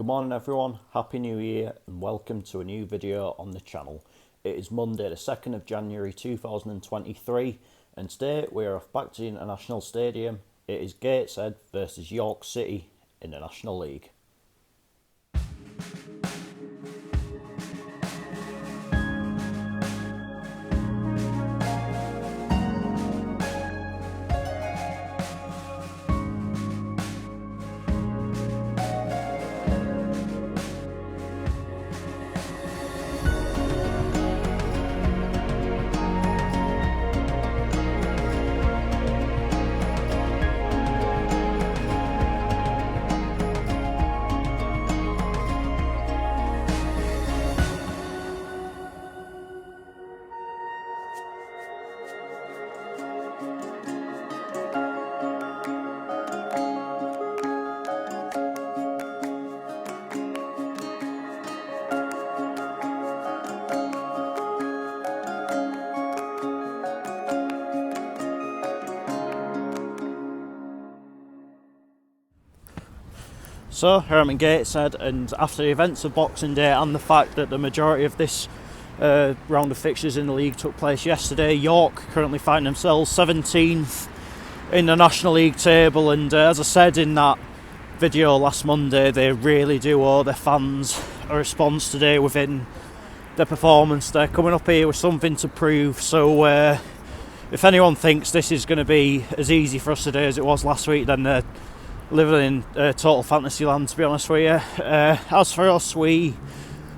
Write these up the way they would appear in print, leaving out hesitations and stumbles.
morning everyone, Happy New Year and welcome to a new video on the channel. It is Monday the 2nd of January 2023 and today we are off back to the International Stadium. It is Gateshead versus York City in the National League. So here I'm in Gateshead, and after the events of Boxing Day and the fact that the majority of this round of fixtures in the league took place yesterday, York currently find themselves 17th in the National League table, and as I said in that video last Monday, they really do owe their fans a response today within their performance. They're coming up here with something to prove, so if anyone thinks this is going to be as easy for us today as it was last week, then they're living in total fantasy land, to be honest with you. As for us, we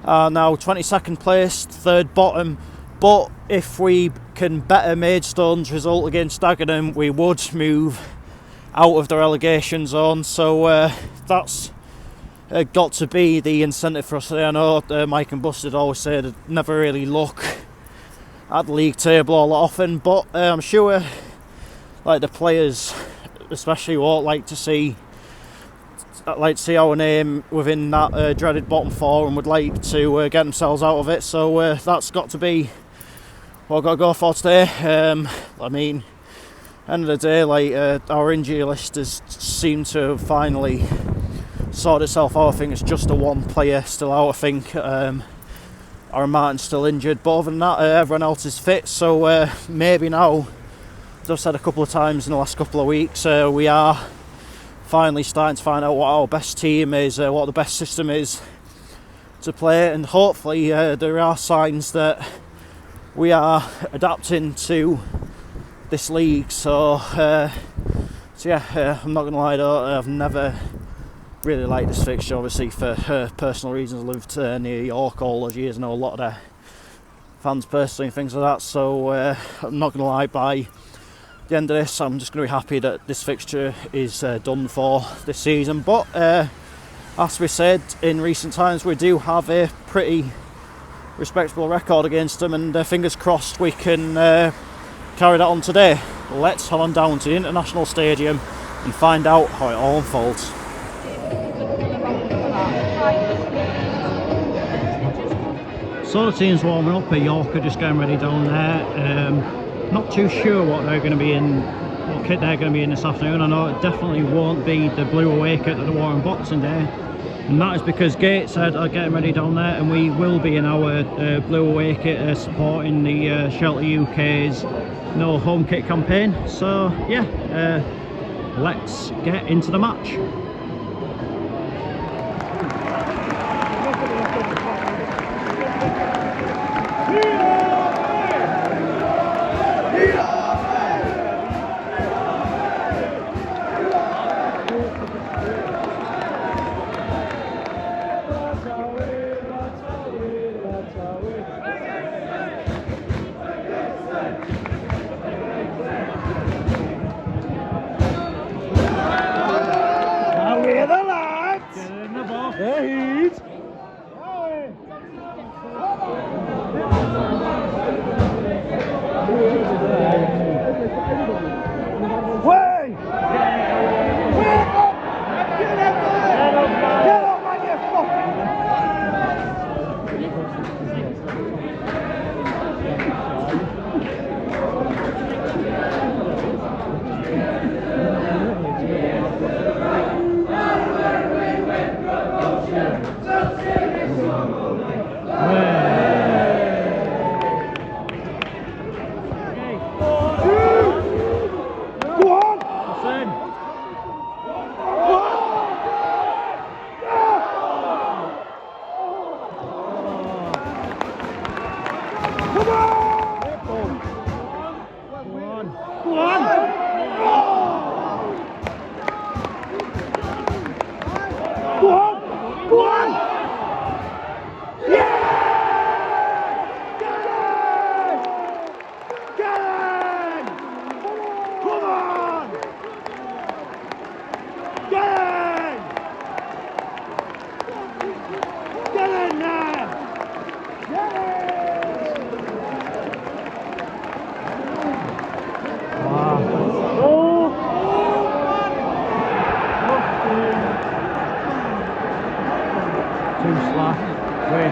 are now 22nd placed, third bottom, but if we can better Maidstone's result against Dagenham, we would move out of the relegation zone, so that's got to be the incentive for us today. I know Mike and Busted always say they never really look at the league table all that often, but I'm sure like the players especially won't like to see our name within that dreaded bottom four and would like to get themselves out of it, so that's got to be what I've got to go for today. I mean, end of the day, like our injury list has seemed to have finally sorted itself out. I think it's just the one player still out. I think Aaron Martin's still injured, but other than that everyone else is fit, so maybe now, as I've said a couple of times in the last couple of weeks, we are finally starting to find out what our best team is, what the best system is to play, and hopefully there are signs that we are adapting to this league. So yeah, I'm not going to lie though, I've never really liked this fixture, obviously for personal reasons. I lived near York all those years, I know a lot of their fans personally and things like that, so I'm not going to lie, by the end of this I'm just going to be happy that this fixture is done for this season. But as we said in recent times, we do have a pretty respectable record against them, and fingers crossed we can carry that on today. Let's head on down to the International Stadium and find out how it all unfolds. So the team's warming up, York are just getting ready down there. Not too sure what they're going to be in, what kit they're going to be in this afternoon. I know it definitely won't be the blue away kit that they wore on Boxing Day, and that is because Gateshead are getting ready down there, and we will be in our blue away kit supporting the Shelter UK's No Home Kit campaign. So yeah, let's get into the match.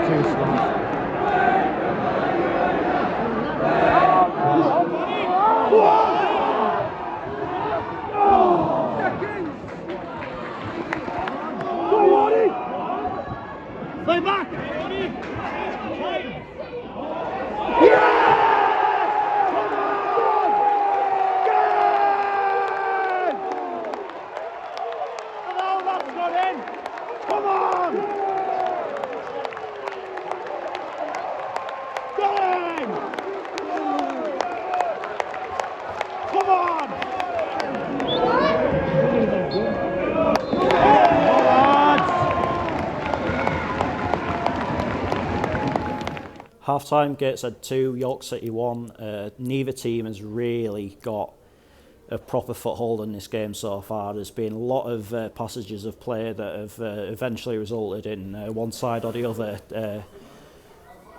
too slow. Play back! Half time, Gateshead 2, York City 1. Neither team has really got a proper foothold in this game so far. There's been a lot of passages of play that have eventually resulted in one side or the other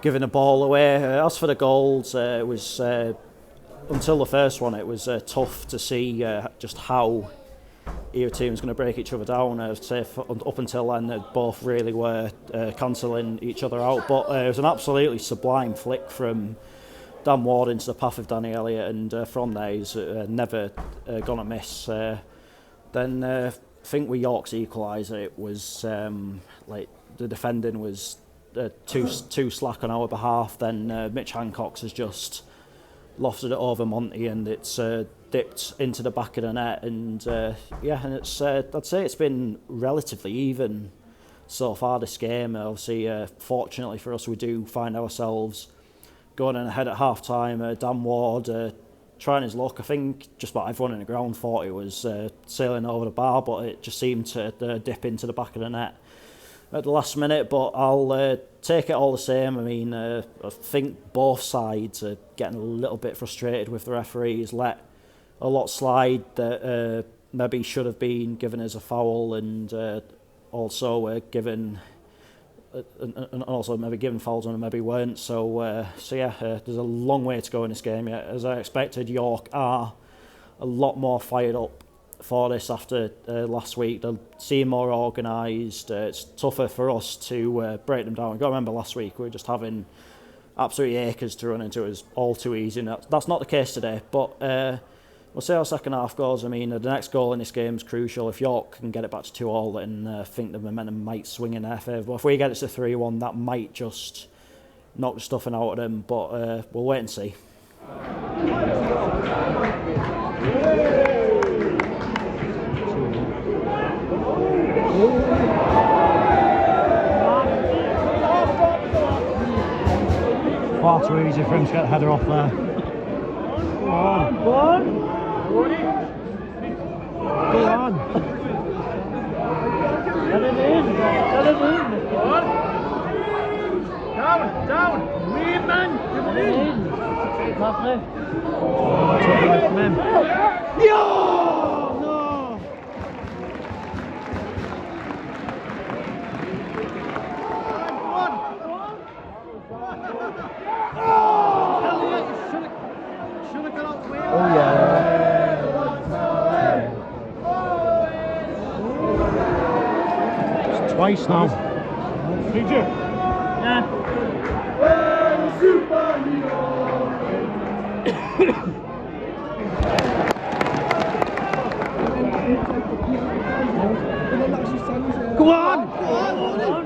giving the ball away. As for the goals, it was until the first one, it was tough to see just how either team was going to break each other down. I'd say up until then, they both really were cancelling each other out. But it was an absolutely sublime flick from Dan Ward into the path of Danny Elliott, and from there he's never gone amiss. Then I think with York's equaliser, it was like the defending was too slack on our behalf. Then Mitch Hancock's has just lofted it over Monty, and it's dipped into the back of the net, and and it's I'd say it's been relatively even so far this game. Obviously, fortunately for us, we do find ourselves going ahead at half time. Dan Ward trying his luck. I think just about everyone in the ground thought he was sailing over the bar, but it just seemed to dip into the back of the net at the last minute. But I'll take it all the same. I mean, I think both sides are getting a little bit frustrated with the referees. Let a lot slide that maybe should have been given as a foul, and also given and also maybe given fouls when maybe weren't. So there's a long way to go in this game yet. As I expected, York are a lot more fired up for this after last week. They'll seem more organised. It's tougher for us to break them down. You've got to remember last week we were just having absolutely acres to run into. It was all too easy, and that's not the case today. But we'll see how second half goes. I mean, the next goal in this game is crucial. If York can get it back to 2-2, then I think the momentum might swing in their favour. But if we get it to 3-1, that might just knock the stuffing out of them. But we'll wait and see. Far too easy for him to get the header off there. Go on. Go on. Go on. Get it in. Get it in. Go on. Down. Down. Lead, man. Get it in. Lovely. Took it away from him. No! Oh yeah. It's twice now. Did you? Yeah. Go on! Go on!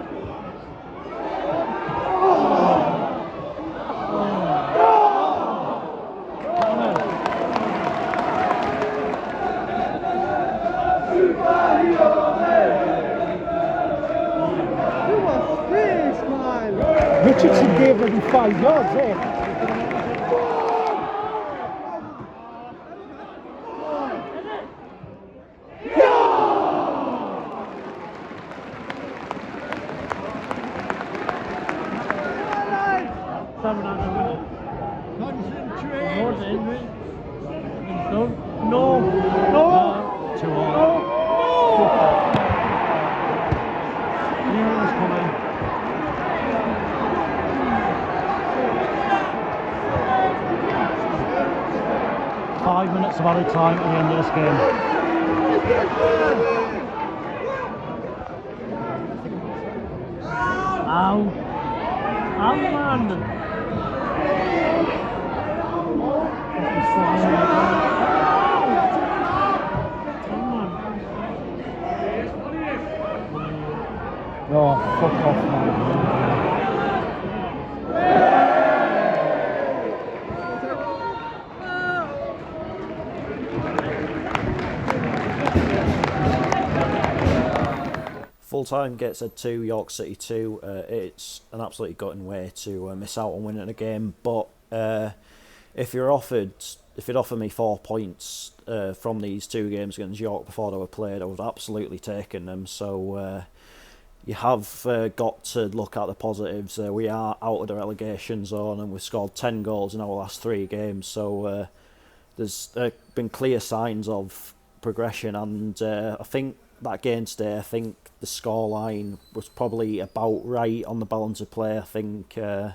Richardson gave them 5 yards there. No. 2-2. Five minutes of added time at the end of this game. Ow. Oh, fuck off, man. Full time Gateshead 2, York City 2. It's an absolutely gutting way to miss out on winning a game, but if you'd offered me 4 points from these 2 games against York before they were played, I would have absolutely taken them. So you have got to look at the positives. We are out of the relegation zone and we've scored 10 goals in our last 3 games. So there's been clear signs of progression, and I think that game today, I think the scoreline was probably about right on the balance of play. I think the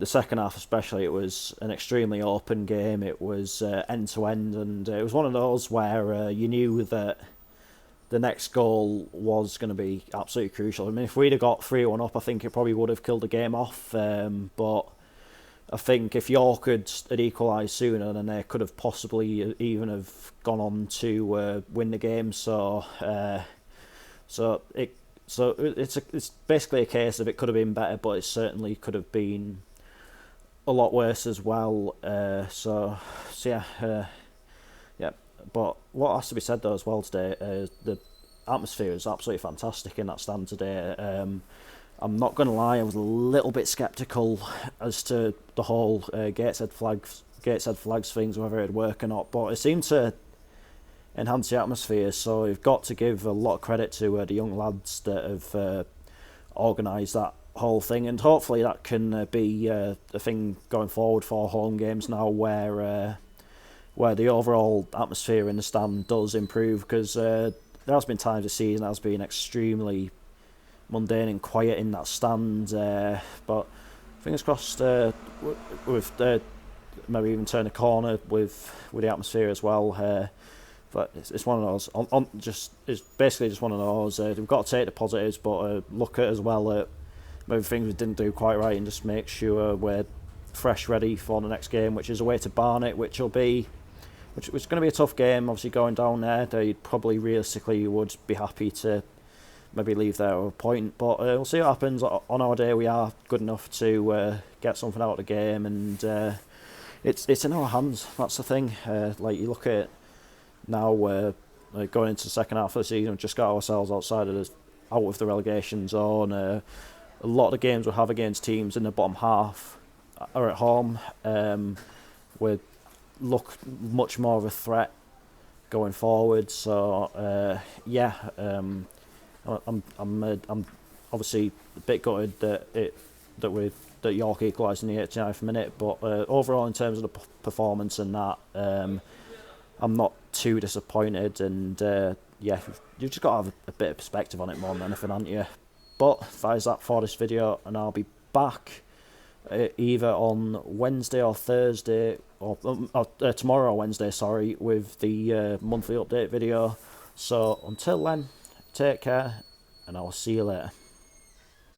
second half especially, it was an extremely open game. It was end to end, and it was one of those where you knew that the next goal was going to be absolutely crucial. I mean, if we'd have got 3-1 up, I think it probably would have killed the game off. But I think if York had equalised sooner, then they could have possibly even have gone on to win the game. So it's basically a case of it could have been better, but it certainly could have been a lot worse as well. Yeah. But what has to be said though as well today, the atmosphere is absolutely fantastic in that stand today. I'm not going to lie, I was a little bit sceptical as to the whole Gateshead flags things, whether it'd work or not, but it seemed to enhance the atmosphere, so you've got to give a lot of credit to the young lads that have organised that whole thing, and hopefully that can be a thing going forward for home games now, where the overall atmosphere in the stand does improve, because there has been times this season has been extremely mundane and quiet in that stand, but fingers crossed with maybe even turn a corner with the atmosphere as well. But it's one of those. It's basically just one of those. We've got to take the positives, but look at as well at maybe things we didn't do quite right, and just make sure we're fresh, ready for the next game, which is away to Barnet, which is going to be a tough game. Obviously, going down there, they probably realistically would be happy to maybe leave there with a point, but we'll see what happens. On our day, we are good enough to get something out of the game, and it's in our hands. That's the thing. Like, you look at it now, going into the second half of the season, we've just got ourselves out of the relegation zone. A lot of the games we have against teams in the bottom half are at home. We look much more of a threat going forward. So I'm obviously a bit gutted that York equalised in the 89th minute, but overall in terms of the performance and that, I'm not too disappointed, and you've just got to have a bit of perspective on it more than anything, haven't you? But that is that for this video, and I'll be back either on Wednesday or Thursday, or tomorrow or Wednesday, sorry, with the monthly update video. So until then, take care, and I'll see you later.